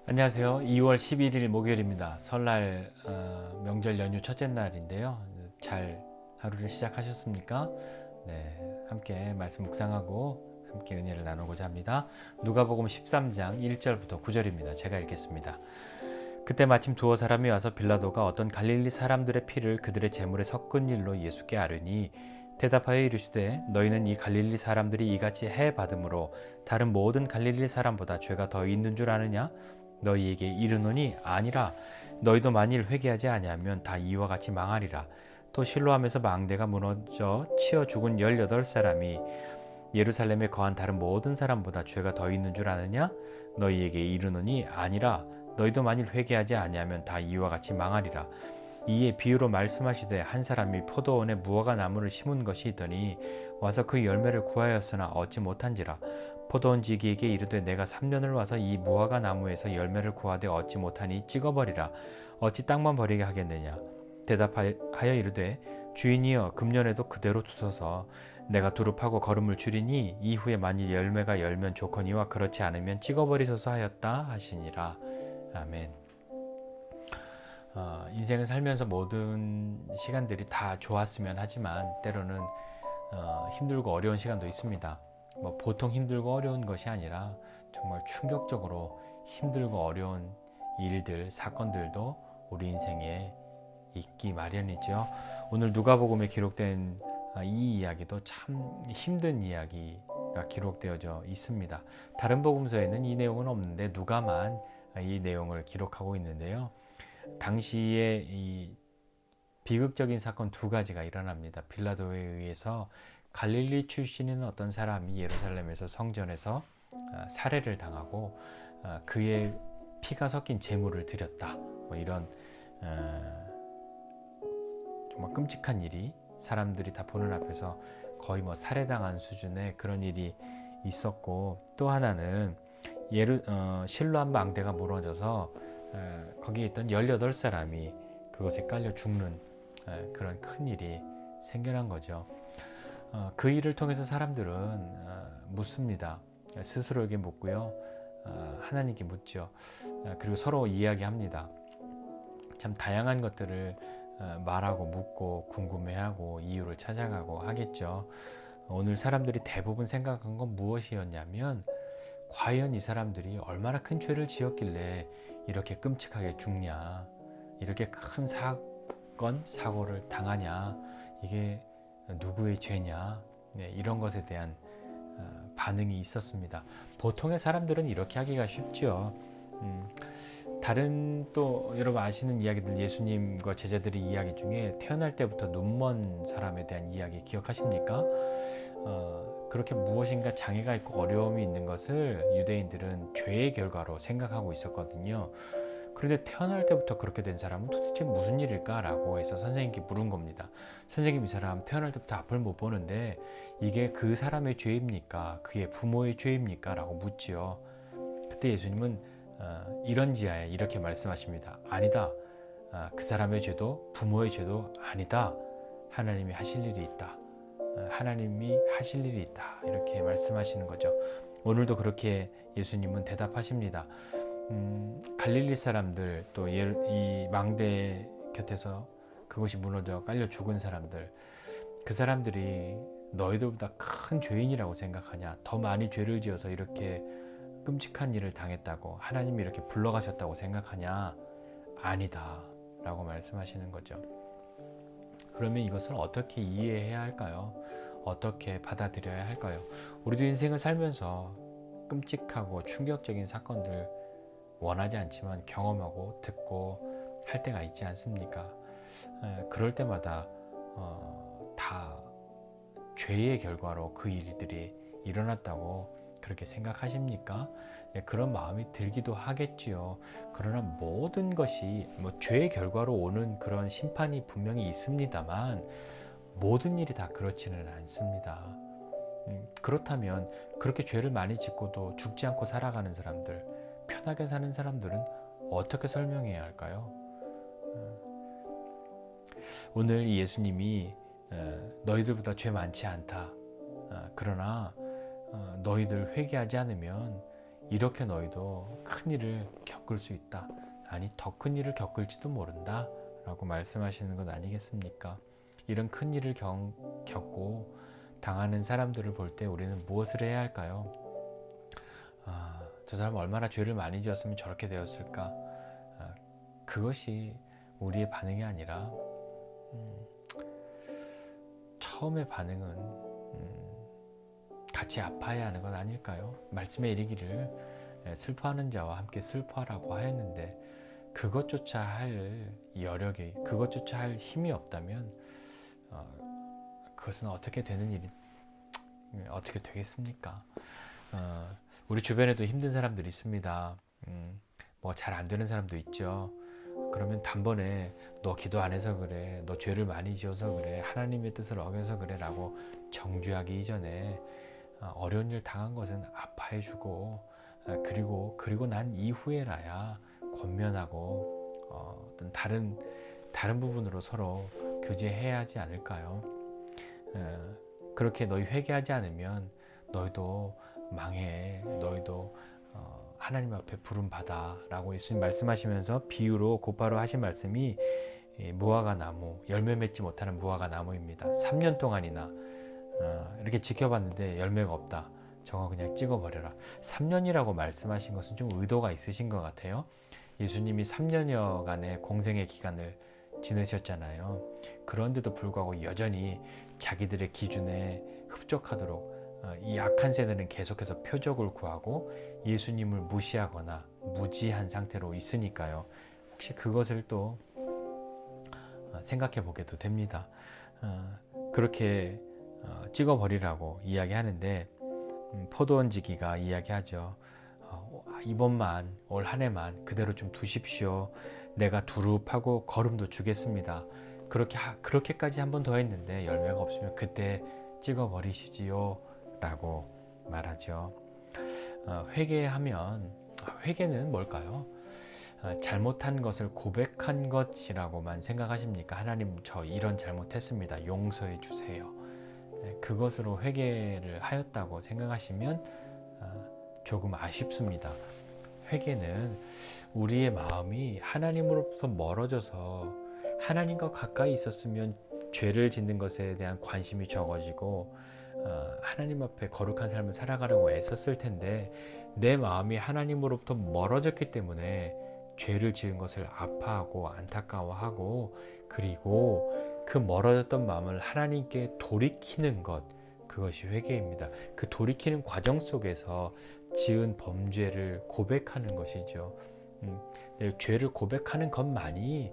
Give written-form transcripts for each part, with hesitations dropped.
안녕하세요. 2월 11일 목요일입니다. 설날 명절 연휴 첫째 날인데요. 잘 하루를 시작하셨습니까? 네, 함께 말씀 묵상하고 함께 은혜를 나누고자 합니다. 누가복음 13장 1절부터 9절입니다. 제가 읽겠습니다. 그때 마침 두어 사람이 와서 빌라도가 어떤 갈릴리 사람들의 피를 그들의 제물에 섞은 일로 예수께 아뢰니 대답하여 이르시되 너희는 이 갈릴리 사람들이 이같이 해 받음으로 다른 모든 갈릴리 사람보다 죄가 더 있는 줄 아느냐? 너희에게 이르노니 아니라 너희도 만일 회개하지 아니하면 다 이와 같이 망하리라. 또 실로암에서 망대가 무너져 치어 죽은 18사람이 예루살렘에 거한 다른 모든 사람보다 죄가 더 있는 줄 아느냐? 너희에게 이르노니 아니라 너희도 만일 회개하지 아니하면 다 이와 같이 망하리라. 이에 비유로 말씀하시되 한 사람이 포도원에 무화과 나무를 심은 것이 있더니 와서 그 열매를 구하였으나 얻지 못한지라. 포도원 지기에게 이르되 내가 3년을 와서 이 무화과 나무에서 열매를 구하되 얻지 못하니 찍어버리라. 어찌 땅만 버리게 하겠느냐. 대답하여 이르되 주인이여 금년에도 그대로 두소서. 내가 두릅하고 거름을 줄이니 이후에 만일 열매가 열면 좋거니와 그렇지 않으면 찍어버리소서 하였다 하시니라. 아멘. 인생을 살면서 모든 시간들이 다 좋았으면 하지만 때로는 힘들고 어려운 시간도 있습니다. 보통 힘들고 어려운 것이 아니라 정말 충격적으로 힘들고 어려운 일들, 사건들도 우리 인생에 있기 마련이죠. 오늘 누가복음에 기록된 이 이야기도 참 힘든 이야기가 기록되어져 있습니다. 다른 복음서에는 이 내용은 없는데 누가만 이 내용을 기록하고 있는데요. 당시에 이 비극적인 사건 두 가지가 일어납니다. 빌라도에 의해서 갈릴리 출신인 어떤 사람이 예루살렘에서 성전에서 살해를 당하고 그의 피가 섞인 제물을 드렸다. 이런 정말 끔찍한 일이 사람들이 다 보는 앞에서 거의 살해당한 수준의 그런 일이 있었고, 또 하나는 실로암 망대가 무너져서 거기에 있던 18사람이 그것에 깔려 죽는 그런 큰 일이 생겨난 거죠. 그 일을 통해서 사람들은 묻습니다. 스스로에게 묻고요. 하나님께 묻죠. 그리고 서로 이야기합니다. 참 다양한 것들을 말하고 묻고 궁금해하고 이유를 찾아가고 하겠죠. 오늘 사람들이 대부분 생각한 건 무엇이었냐면 과연 이 사람들이 얼마나 큰 죄를 지었길래 이렇게 끔찍하게 죽냐, 이렇게 큰 사고를 당하냐, 이게 누구의 죄냐, 이런 것에 대한 반응이 있었습니다. 보통의 사람들은 이렇게 하기가 쉽죠. 다른 또 여러분 아시는 이야기들, 예수님과 제자들의 이야기 중에 태어날 때부터 눈먼 사람에 대한 이야기 기억하십니까? 그렇게 무엇인가 장애가 있고 어려움이 있는 것을 유대인들은 죄의 결과로 생각하고 있었거든요. 그런데 태어날 때부터 그렇게 된 사람은 도대체 무슨 일일까? 라고 해서 선생님께 물은 겁니다. 선생님, 이 사람 태어날 때부터 앞을 못 보는데 이게 그 사람의 죄입니까? 그의 부모의 죄입니까? 라고 묻지요. 그때 예수님은 이런지하에 이렇게 말씀하십니다. 아니다. 그 사람의 죄도 부모의 죄도 아니다. 하나님이 하실 일이 있다. 하나님이 하실 일이 있다. 이렇게 말씀하시는 거죠. 오늘도 그렇게 예수님은 대답하십니다. 갈릴리 사람들, 또 이 망대 곁에서 그것이 무너져 깔려 죽은 사람들, 그 사람들이 너희들보다 큰 죄인이라고 생각하냐? 더 많이 죄를 지어서 이렇게 끔찍한 일을 당했다고 하나님이 이렇게 불러가셨다고 생각하냐? 아니다 라고 말씀하시는 거죠. 그러면 이것을 어떻게 이해해야 할까요? 어떻게 받아들여야 할까요? 우리도 인생을 살면서 끔찍하고 충격적인 사건들 원하지 않지만 경험하고 듣고 할 때가 있지 않습니까? 그럴 때마다 다 죄의 결과로 그 일들이 일어났다고 그렇게 생각하십니까? 그런 마음이 들기도 하겠지요. 그러나 모든 것이 죄의 결과로 오는 그런 심판이 분명히 있습니다만 모든 일이 다 그렇지는 않습니다. 그렇다면 그렇게 죄를 많이 짓고도 죽지 않고 살아가는 사람들, 편하게 사는 사람들은 어떻게 설명해야 할까요? 오늘 예수님이 너희들보다 죄 많지 않다. 그러나 너희들 회개하지 않으면 이렇게 너희도 큰 일을 겪을 수 있다. 아니, 더 큰 일을 겪을지도 모른다 라고 말씀하시는 것 아니겠습니까? 이런 큰 일을 겪고 당하는 사람들을 볼 때 우리는 무엇을 해야 할까요? 저 사람 얼마나 죄를 많이 지었으면 저렇게 되었을까? 그것이 우리의 반응이 아니라 처음의 반응은 같이 아파해야 하는 것 아닐까요? 말씀에 이르기를 슬퍼하는 자와 함께 슬퍼하라고 하였는데 그것조차 할 여력이, 그것조차 할 힘이 없다면 그것은 어떻게 되는 일이, 어떻게 되겠습니까? 우리 주변에도 힘든 사람들이 있습니다. 뭐 잘 안 되는 사람도 있죠. 그러면 단번에 너 기도 안 해서 그래, 너 죄를 많이 지어서 그래, 하나님의 뜻을 어겨서 그래 라고 정죄하기 이전에 어려운 일 당한 것은 아파해주고 그리고 난 이후에라야 권면하고 어떤 다른 부분으로 서로 교제해야 하지 않을까요? 그렇게 너희 회개하지 않으면 너희도 망해, 너희도 하나님 앞에 부름받아 라고 예수님 말씀하시면서 비유로 곧바로 하신 말씀이 무화과 나무, 열매 맺지 못하는 무화과 나무입니다. 3년 동안이나 이렇게 지켜봤는데 열매가 없다. 저거 그냥 찍어버려라. 3년이라고 말씀하신 것은 좀 의도가 있으신 것 같아요. 예수님이 3년여간의 공생의 기간을 지내셨잖아요. 그런데도 불구하고 여전히 자기들의 기준에 흡족하도록 이 악한 세대는 계속해서 표적을 구하고 예수님을 무시하거나 무지한 상태로 있으니까요. 혹시 그것을 또 생각해 보게도 됩니다. 그렇게 찍어버리라고 이야기하는데 포도원지기가 이야기하죠. 이번만, 올 한 해만 그대로 좀 두십시오. 내가 두릅하고 거름도 주겠습니다. 그렇게까지 한 번 더 했는데 열매가 없으면 그때 찍어버리시지요 라고 말하죠. 회개하면, 회개는 뭘까요? 잘못한 것을 고백한 것이라고만 생각하십니까? 하나님, 저 이런 잘못했습니다, 용서해 주세요. 그것으로 회개를 하였다고 생각하시면 조금 아쉽습니다. 회개는 우리의 마음이 하나님으로부터 멀어져서 하나님과 가까이 있었으면 죄를 짓는 것에 대한 관심이 적어지고 하나님 앞에 거룩한 삶을 살아가려고 애썼을 텐데 내 마음이 하나님으로부터 멀어졌기 때문에 죄를 지은 것을 아파하고 안타까워하고 그리고 그 멀어졌던 마음을 하나님께 돌이키는 것, 그것이 회개입니다. 그 돌이키는 과정 속에서 지은 범죄를 고백하는 것이죠. 죄를 고백하는 것만이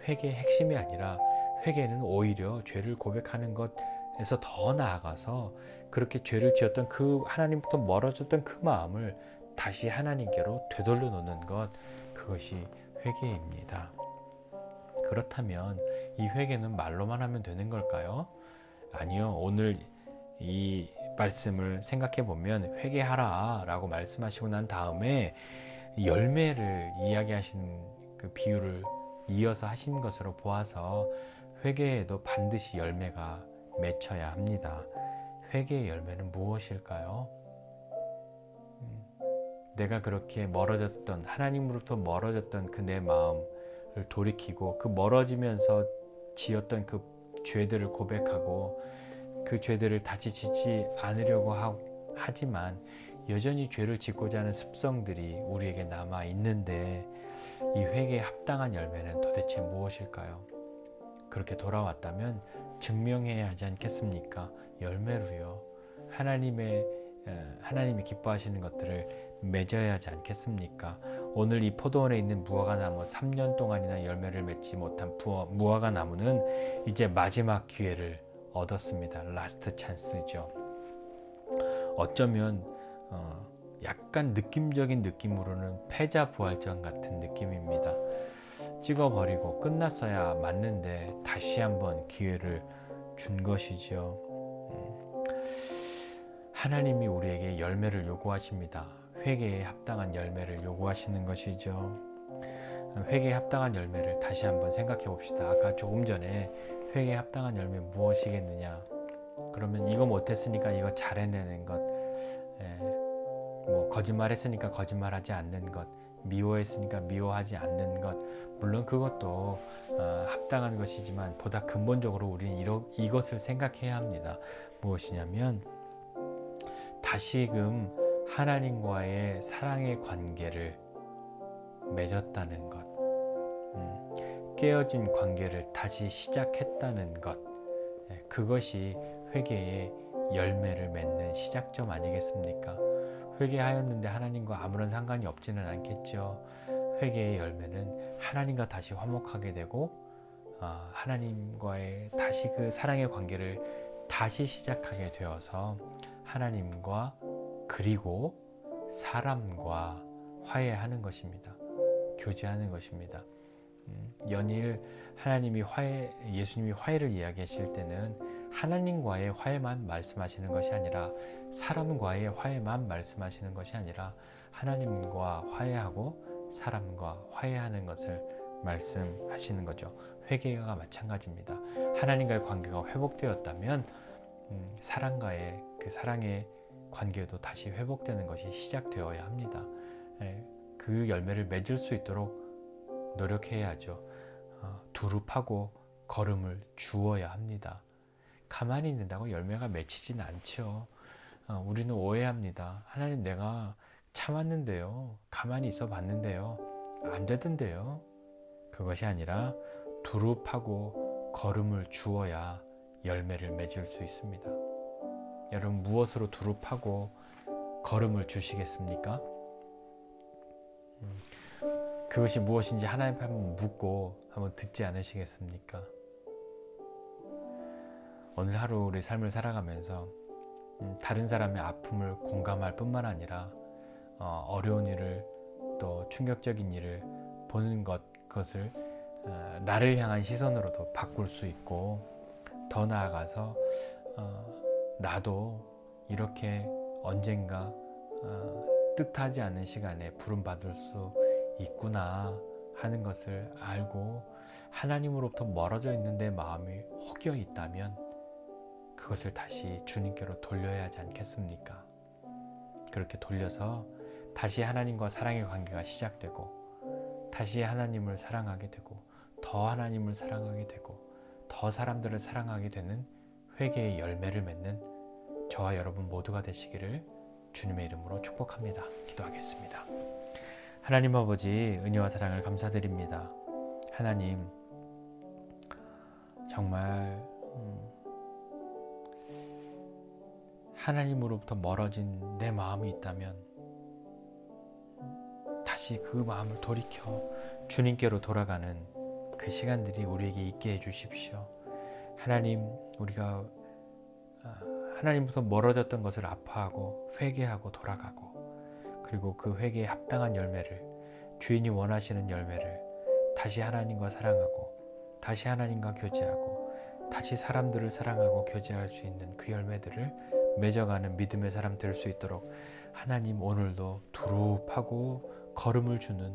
회개의 핵심이 아니라 회개는 오히려 죄를 고백하는 것에서 더 나아가서 그렇게 죄를 지었던 그 하나님부터 멀어졌던 그 마음을 다시 하나님께로 되돌려 놓는 것, 그것이 회개입니다. 그렇다면 이 회개는 말로만 하면 되는 걸까요? 아니요. 오늘 이 말씀을 생각해 보면 회개하라 라고 말씀하시고 난 다음에 열매를 이야기하신 그 비유를 이어서 하신 것으로 보아서 회개에도 반드시 열매가 맺혀야 합니다. 회개의 열매는 무엇일까요? 내가 그렇게 멀어졌던, 하나님으로부터 멀어졌던 그 내 마음을 돌이키고 그 멀어지면서 지었던 그 죄들을 고백하고 그 죄들을 다시 짓지 않으려고 하지만 여전히 죄를 짓고자 하는 습성들이 우리에게 남아 있는데 이 회개에 합당한 열매는 도대체 무엇일까요? 그렇게 돌아왔다면 증명해야 하지 않겠습니까? 열매로요. 하나님이 기뻐하시는 것들을 맺어야 하지 않겠습니까? 오늘 이 포도원에 있는 무화과 나무 3년 동안이나 열매를 맺지 못한 무화과 나무는 이제 마지막 기회를 얻었습니다. 라스트 찬스죠. 어쩌면 약간 느낌적인 느낌으로는 패자부활전 같은 느낌입니다. 찍어버리고 끝났어야 맞는데 다시 한번 기회를 준 것이죠. 하나님이 우리에게 열매를 요구하십니다. 회개에 합당한 열매를 요구하시는 것이죠. 회개에 합당한 열매를 다시 한번 생각해 봅시다. 아까 조금 전에 회개에 합당한 열매 무엇이겠느냐? 그러면 이거 못했으니까 이거 잘해내는 것, 뭐 거짓말했으니까 거짓말하지 않는 것, 미워했으니까 미워하지 않는 것, 물론 그것도 합당한 것이지만 보다 근본적으로 우리는 이것을 생각해야 합니다. 무엇이냐면 다시금 하나님과의 사랑의 관계를 맺었다는 것, 깨어진 관계를 다시 시작했다는 것, 그것이 회개의 열매를 맺는 시작점 아니겠습니까? 회개하였는데 하나님과 아무런 상관이 없지는 않겠죠. 회개의 열매는 하나님과 다시 화목하게 되고 하나님과의 다시 그 사랑의 관계를 다시 시작하게 되어서 하나님과 그리고 사람과 화해하는 것입니다. 교제하는 것입니다. 연일 예수님이 화해를 이야기하실 때는 하나님과의 화해만 말씀하시는 것이 아니라 사람과의 화해만 말씀하시는 것이 아니라 하나님과 화해하고 사람과 화해하는 것을 말씀하시는 거죠. 회개가 마찬가지입니다. 하나님과의 관계가 회복되었다면 사람과의 그 사랑의 관계도 다시 회복되는 것이 시작되어야 합니다. 그 열매를 맺을 수 있도록 노력해야죠. 두릅하고 걸음을 주어야 합니다. 가만히 있는다고 열매가 맺히진 않죠. 우리는 오해합니다. 하나님, 내가 참았는데요, 가만히 있어 봤는데요, 안 되던데요. 그것이 아니라 두릅하고 걸음을 주어야 열매를 맺을 수 있습니다. 여러분, 무엇으로 두릅하고 걸음을 주시겠습니까? 그것이 무엇인지 하나님 앞에 한번 묻고 한번 듣지 않으시겠습니까? 오늘 하루 우리 삶을 살아가면서 다른 사람의 아픔을 공감할 뿐만 아니라 어려운 일을 또 충격적인 일을 보는 그것을 나를 향한 시선으로도 바꿀 수 있고, 더 나아가서 나도 이렇게 언젠가 뜻하지 않은 시간에 부름받을 수 있구나 하는 것을 알고 하나님으로부터 멀어져 있는 내 마음이 혹여 있다면 그것을 다시 주님께로 돌려야 하지 않겠습니까? 그렇게 돌려서 다시 하나님과 사랑의 관계가 시작되고 다시 하나님을 사랑하게 되고 더 하나님을 사랑하게 되고 더 사람들을 사랑하게 되는 회개의 열매를 맺는 저와 여러분 모두가 되시기를 주님의 이름으로 축복합니다. 기도하겠습니다. 하나님 아버지, 은혜와 사랑을 감사드립니다. 하나님, 정말 하나님으로부터 멀어진 내 마음이 있다면 다시 그 마음을 돌이켜 주님께로 돌아가는 그 시간들이 우리에게 있게 해주십시오. 하나님, 우리가 하나님부터 멀어졌던 것을 아파하고 회개하고 돌아가고, 그리고 그 회개에 합당한 열매를, 주인이 원하시는 열매를 다시 하나님과 사랑하고 다시 하나님과 교제하고 다시 사람들을 사랑하고 교제할 수 있는 그 열매들을 맺어가는 믿음의 사람 될 수 있도록 하나님, 오늘도 두릅하고 걸음을 주는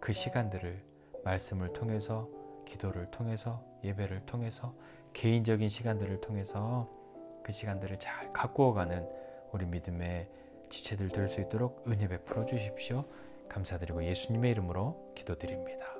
그 시간들을 말씀을 통해서, 기도를 통해서, 예배를 통해서, 개인적인 시간들을 통해서 그 시간들을 잘 가꾸어가는 우리 믿음의 지체들 될 수 있도록 은혜 베풀어 주십시오. 감사드리고 예수님의 이름으로 기도드립니다.